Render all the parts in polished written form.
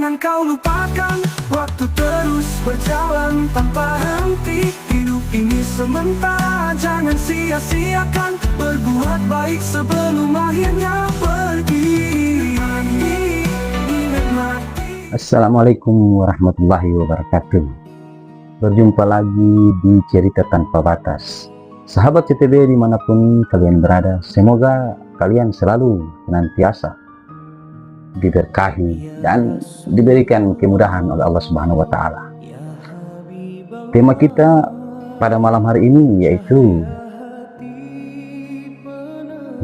Jangan kau lupakan, waktu terus berjalan tanpa henti. Hidup ini sementara, jangan sia-siakan. Berbuat baik sebelum akhirnya pergi. Assalamualaikum warahmatullahi wabarakatuh. Berjumpa lagi di Cerita Tanpa Batas. Sahabat CTB dimanapun kalian berada, semoga kalian selalu senantiasa diberkahi dan diberikan kemudahan oleh Allah Subhanahu wa Ta'ala. Tema kita pada malam hari ini yaitu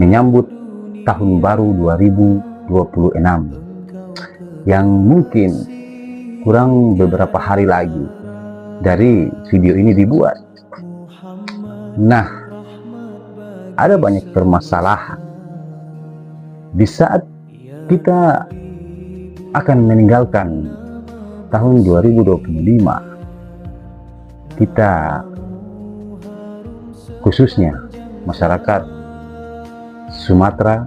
menyambut tahun baru 2026 yang mungkin kurang beberapa hari lagi dari video ini dibuat. Nah, ada banyak permasalahan di saat kita akan meninggalkan tahun 2025. Kita khususnya masyarakat Sumatera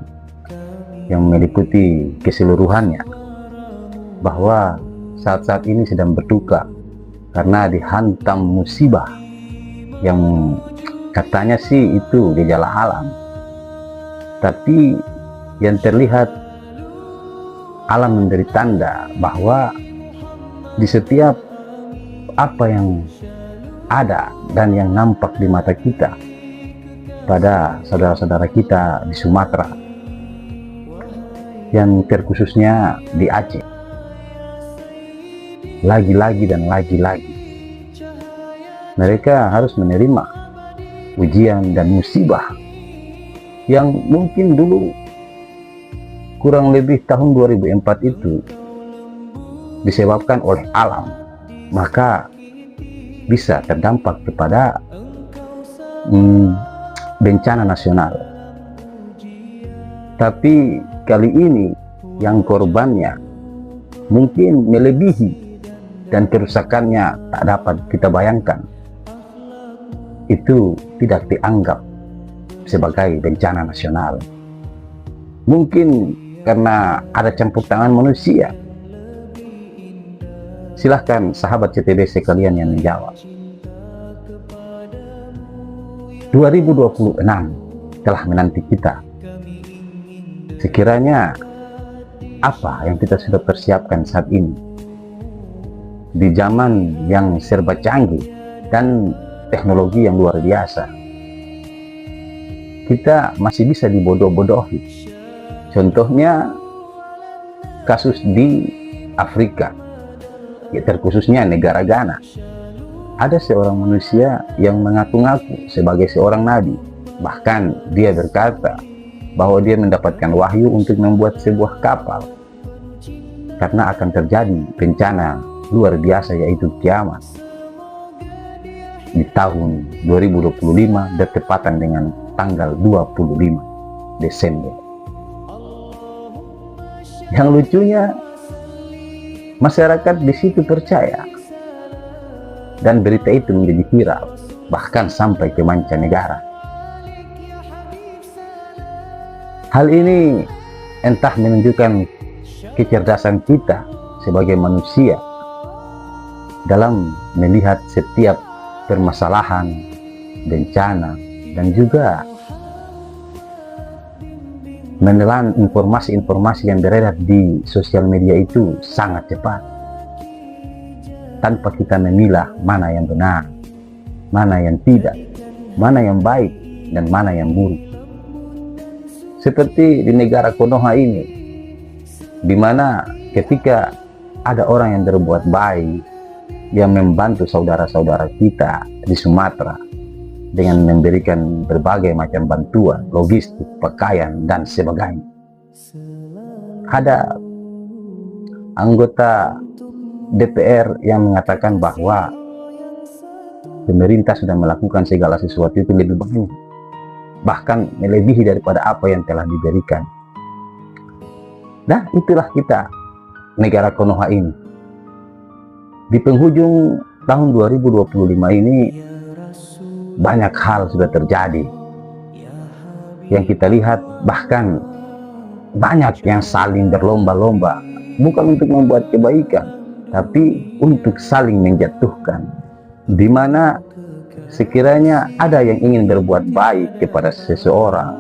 yang meliputi keseluruhannya, bahwa saat-saat ini sedang berduka karena dihantam musibah yang katanya sih itu gejala alam, tapi yang terlihat alam memberi tanda bahwa di setiap apa yang ada dan yang nampak di mata kita pada saudara-saudara kita di Sumatera, yang terkhususnya di Aceh, lagi-lagi dan lagi-lagi mereka harus menerima ujian dan musibah yang mungkin dulu kurang lebih tahun 2004 itu disebabkan oleh alam, maka bisa terdampak kepada bencana nasional. Tapi kali ini yang korbannya mungkin melebihi dan kerusakannya tak dapat kita bayangkan. Itu tidak dianggap sebagai bencana nasional. Mungkin karena ada campur tangan manusia. Silahkan sahabat CTB sekalian yang menjawab. 2026 telah menanti kita. Sekiranya apa yang kita sudah persiapkan saat ini di zaman yang serba canggih dan teknologi yang luar biasa? Kita masih bisa dibodoh-bodohi. Contohnya kasus di Afrika, ya terkhususnya negara Ghana. Ada seorang manusia yang mengaku-ngaku sebagai seorang nabi. Bahkan dia berkata bahwa dia mendapatkan wahyu untuk membuat sebuah kapal karena akan terjadi bencana luar biasa, yaitu kiamat di tahun 2025 bertepatan dengan tanggal 25 Desember. Yang lucunya, masyarakat di situ percaya dan berita itu menjadi viral, bahkan sampai ke mancanegara. Hal ini entah menunjukkan kecerdasan kita sebagai manusia dalam melihat setiap permasalahan, bencana, dan juga menelan informasi-informasi yang beredar di sosial media itu sangat cepat, tanpa kita memilah mana yang benar, mana yang tidak, mana yang baik, dan mana yang buruk. Seperti di negara Konoha ini, di mana ketika ada orang yang berbuat baik, yang membantu saudara-saudara kita di Sumatera dengan memberikan berbagai macam bantuan, logistik, pakaian, dan sebagainya. Ada anggota DPR yang mengatakan bahwa pemerintah sudah melakukan segala sesuatu itu lebih banyak, bahkan melebihi daripada apa yang telah diberikan. Nah, itulah kita, negara Konoha ini. Di penghujung tahun 2025 ini, banyak hal sudah terjadi yang kita lihat, bahkan banyak yang saling berlomba-lomba bukan untuk membuat kebaikan, tapi untuk saling menjatuhkan, di mana sekiranya ada yang ingin berbuat baik kepada seseorang,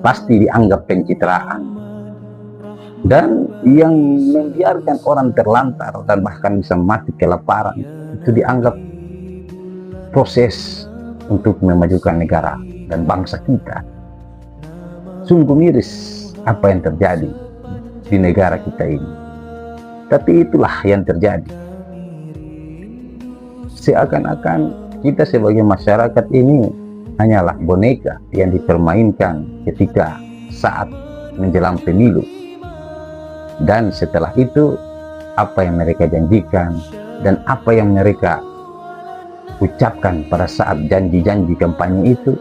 pasti dianggap pencitraan. Dan yang membiarkan orang terlantar dan bahkan bisa mati kelaparan, itu dianggap proses untuk memajukan negara dan bangsa kita. Sungguh miris apa yang terjadi di negara kita ini. Tapi itulah yang terjadi. Seakan-akan kita sebagai masyarakat ini hanyalah boneka yang dipermainkan ketika saat menjelang pemilu. Dan setelah itu, apa yang mereka janjikan dan apa yang mereka ucapkan pada saat janji-janji kampanye itu,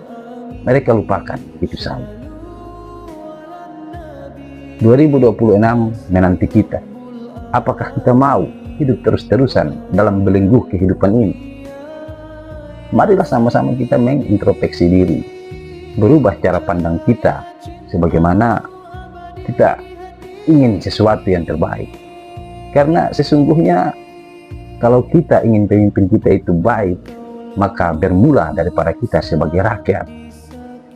mereka lupakan itu saja. 2026 menanti kita. Apakah kita mau hidup terus-terusan dalam belenggu kehidupan ini? Marilah sama-sama kita mengintrospeksi diri, berubah cara pandang kita, sebagaimana kita ingin sesuatu yang terbaik. Karena sesungguhnya kalau kita ingin pemimpin kita itu baik, maka bermula daripada kita sebagai rakyat,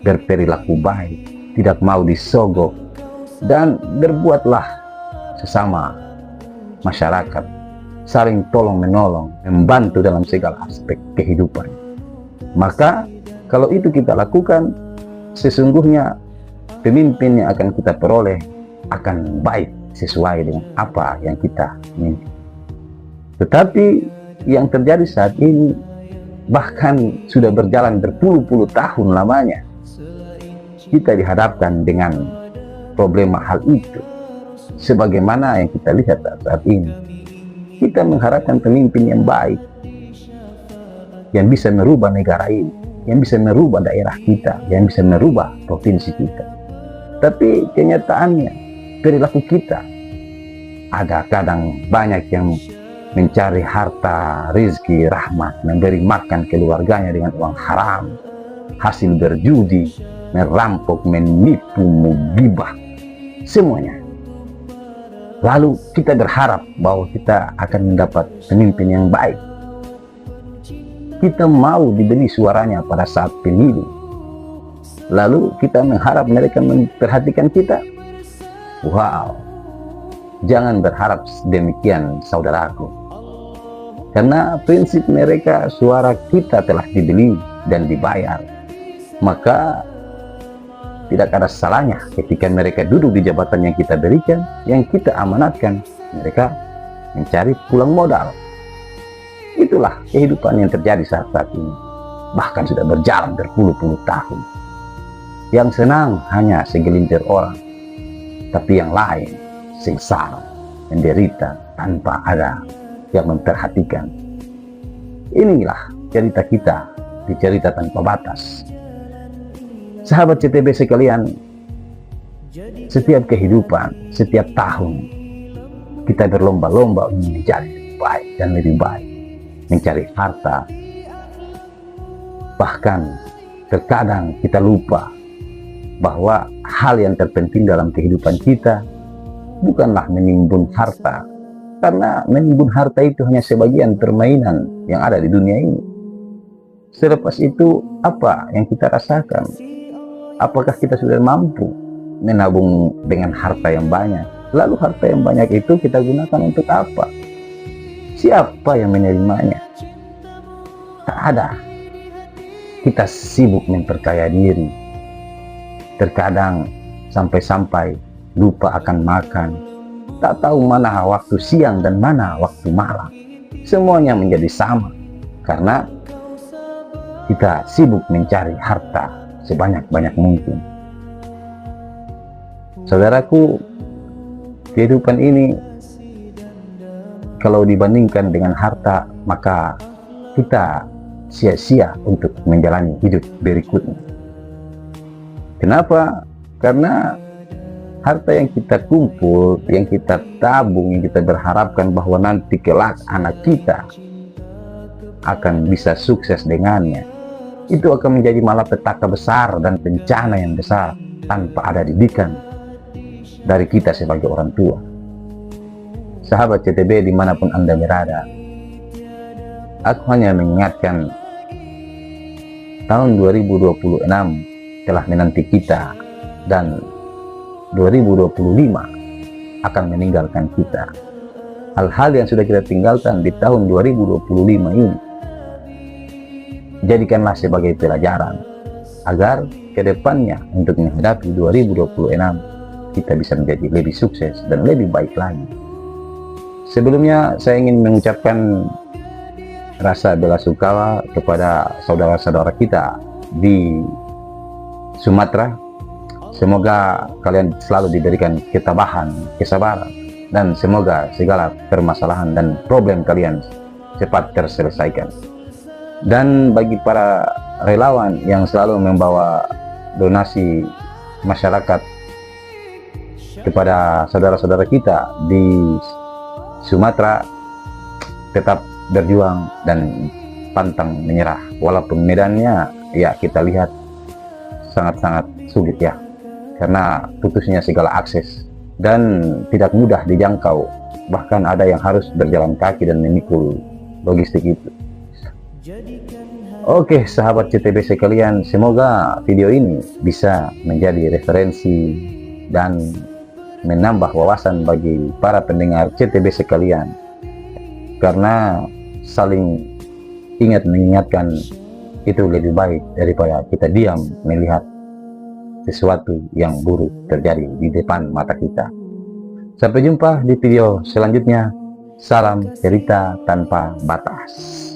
berperilaku baik, tidak mau disogok, dan berbuatlah sesama masyarakat, saling tolong-menolong, membantu dalam segala aspek kehidupan. Maka kalau itu kita lakukan, sesungguhnya pemimpin yang akan kita peroleh akan baik sesuai dengan apa yang kita inginkan. Tetapi yang terjadi saat ini, bahkan sudah berjalan berpuluh-puluh tahun lamanya, kita dihadapkan dengan problema hal itu. Sebagaimana yang kita lihat saat ini, kita mengharapkan pemimpin yang baik, yang bisa merubah negara ini, yang bisa merubah daerah kita, yang bisa merubah provinsi kita. Tapi kenyataannya, perilaku kita, ada kadang banyak yang mencari harta, rizki, rahmat, memberi makan keluarganya dengan uang haram, hasil berjudi, merampok, menipu, menggibah, semuanya. Lalu kita berharap bahwa kita akan mendapat pemimpin yang baik. Kita mau dibeli suaranya pada saat pemilu. Lalu kita mengharap mereka memperhatikan kita. Wow, jangan berharap demikian, saudaraku. Karena prinsip mereka, suara kita telah dibeli dan dibayar. Maka tidak ada salahnya ketika mereka duduk di jabatan yang kita berikan, yang kita amanatkan, mereka mencari pulang modal. Itulah kehidupan yang terjadi saat ini. Bahkan sudah berjalan berpuluh-puluh tahun. Yang senang hanya segelintir orang, tapi yang lain sengsara, menderita tanpa ada yang memperhatikan. Inilah cerita kita di Cerita Tanpa Batas. Sahabat CTB sekalian, setiap kehidupan, setiap tahun kita berlomba-lomba untuk menjadi lebih baik dan lebih baik, mencari harta. Bahkan terkadang kita lupa bahwa hal yang terpenting dalam kehidupan kita bukanlah menimbun harta, karena menimbun harta itu hanya sebagian permainan yang ada di dunia ini. Selepas itu, apa yang kita rasakan? Apakah kita sudah mampu menabung dengan harta yang banyak? Lalu harta yang banyak itu kita gunakan untuk apa? Siapa yang menerimanya? Tak ada. Kita sibuk memperkaya diri. Terkadang sampai-sampai lupa akan makan. Tak tahu mana waktu siang dan mana waktu malam. Semuanya menjadi sama. Karena kita sibuk mencari harta sebanyak-banyak mungkin. Saudaraku, kehidupan ini kalau dibandingkan dengan harta, maka kita sia-sia untuk menjalani hidup berikutnya. Kenapa? Karena harta yang kita kumpul, yang kita tabung, yang kita berharapkan bahwa nanti kelak anak kita akan bisa sukses dengannya, itu akan menjadi malapetaka besar dan bencana yang besar tanpa ada didikan dari kita sebagai orang tua. sahabat CTB dimanapun Anda berada, aku hanya mengingatkan tahun 2026 telah menanti kita dan 2025 akan meninggalkan kita. Hal-hal yang sudah kita tinggalkan di tahun 2025 ini, jadikanlah sebagai pelajaran agar kedepannya untuk menghadapi 2026 kita bisa menjadi lebih sukses dan lebih baik lagi. Sebelumnya saya ingin mengucapkan rasa belasungkawa kepada saudara-saudara kita di Sumatera. Semoga kalian selalu diberikan ketabahan, kesabaran, dan semoga segala permasalahan dan problem kalian cepat terselesaikan. Dan bagi para relawan yang selalu membawa donasi masyarakat kepada saudara-saudara kita di Sumatera, tetap berjuang dan pantang menyerah walaupun medannya ya kita lihat sangat-sangat sulit ya, karena putusnya segala akses dan tidak mudah dijangkau, bahkan ada yang harus berjalan kaki dan memikul logistik itu. Oke sahabat CTB sekalian, semoga video ini bisa menjadi referensi dan menambah wawasan bagi para pendengar CTB sekalian, karena saling ingat mengingatkan itu lebih baik daripada kita diam melihat sesuatu yang buruk terjadi di depan mata kita. Sampai jumpa di video selanjutnya. Salam cerita tanpa batas.